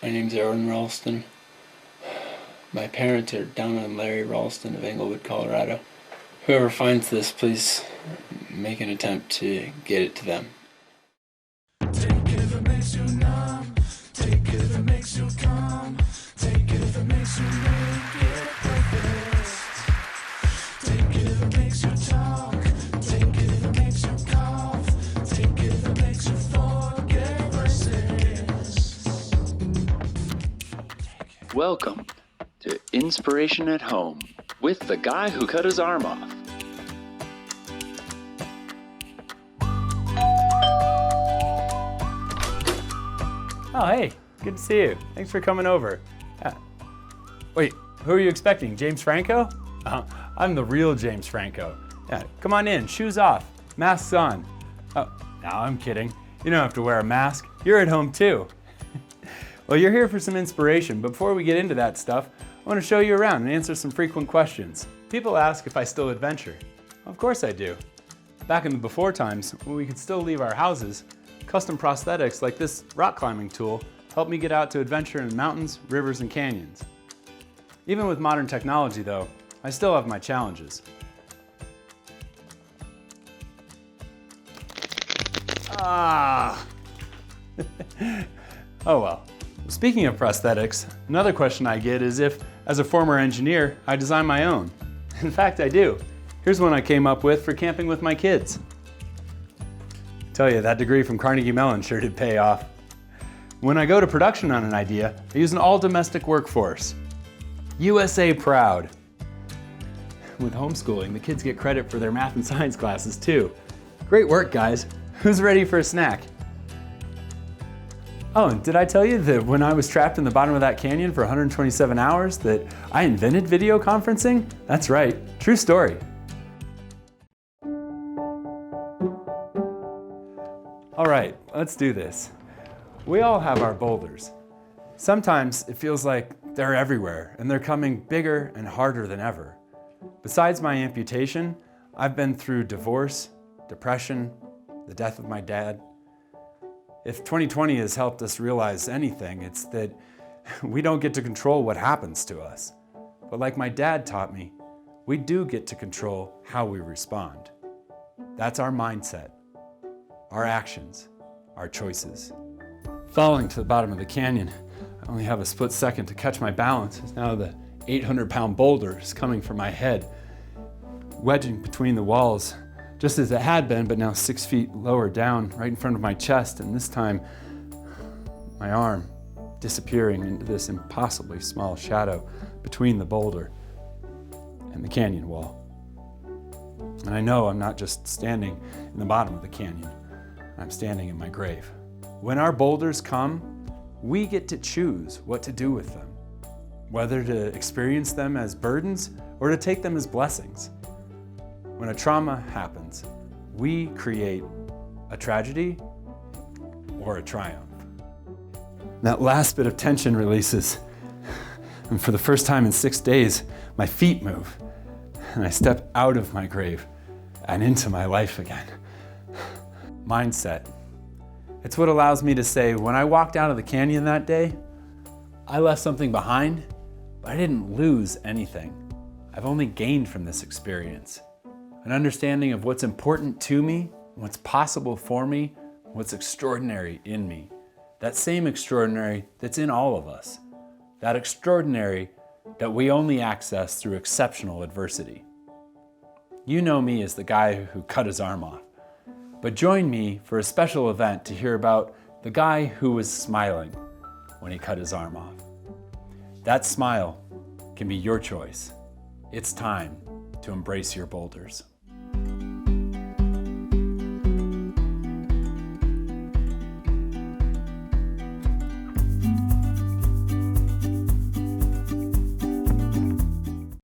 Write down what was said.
My name's Aron Ralston. My parents are down on Larry Ralston of Englewood, Colorado. Whoever finds this, please make an attempt to get it to them. Take it if it makes you numb. Take it if it makes you calm. Take it if it makes you make it perfect. Take it if it makes you talk. Take it if it makes you cough. Take it if it makes you forget verses. Welcome to Inspiration at Home with the guy who cut his arm off. Oh, hey, good to see you. Thanks for coming over. Wait, who are you expecting? James Franco? I'm the real James Franco. Come on in, shoes off, masks on. Oh, no, I'm kidding. You don't have to wear a mask. You're at home too. Well, you're here for some inspiration, but before we get into that stuff, I want to show you around and answer some frequent questions. People ask if I still adventure. Of course I do. Back in the before times, when we could still leave our houses, custom prosthetics like this rock climbing tool helped me get out to adventure in mountains, rivers, and canyons. Even with modern technology though, I still have my challenges. Oh well. Speaking of prosthetics, another question I get is if, as a former engineer, I design my own. In fact, I do. Here's one I came up with for camping with my kids. Tell you, that degree from Carnegie Mellon sure did pay off. When I go to production on an idea, I use an all-domestic workforce. USA proud. With homeschooling, the kids get credit for their math and science classes too. Great work, guys. Who's ready for a snack? Oh, and did I tell you that when I was trapped in the bottom of that canyon for 127 hours that I invented video conferencing? That's right, true story. All right, let's do this. We all have our boulders. Sometimes it feels like they're everywhere and they're coming bigger and harder than ever. Besides my amputation, I've been through divorce, depression, the death of my dad. If 2020 has helped us realize anything, it's that we don't get to control what happens to us. But like my dad taught me, we do get to control how we respond. That's our mindset, our actions, our choices. Falling to the bottom of the canyon, I only have a split second to catch my balance as now the 800-pound boulder is coming for my head, wedging between the walls, just as it had been, but now 6 feet lower down, right in front of my chest, and this time, my arm disappearing into this impossibly small shadow between the boulder and the canyon wall. And I know I'm not just standing in the bottom of the canyon, I'm standing in my grave. When our boulders come, we get to choose what to do with them, whether to experience them as burdens or to take them as blessings. When a trauma happens, we create a tragedy or a triumph. That last bit of tension releases, and for the first time in 6 days, my feet move, and I step out of my grave and into my life again. Mindset. It's what allows me to say, when I walked out of the canyon that day, I left something behind, but I didn't lose anything. I've only gained from this experience. An understanding of what's important to me, what's possible for me, what's extraordinary in me. That same extraordinary that's in all of us. That extraordinary that we only access through exceptional adversity. You know me as the guy who cut his arm off. But join me for a special event to hear about the guy who was smiling when he cut his arm off. That smile can be your choice. It's time to embrace your boulders.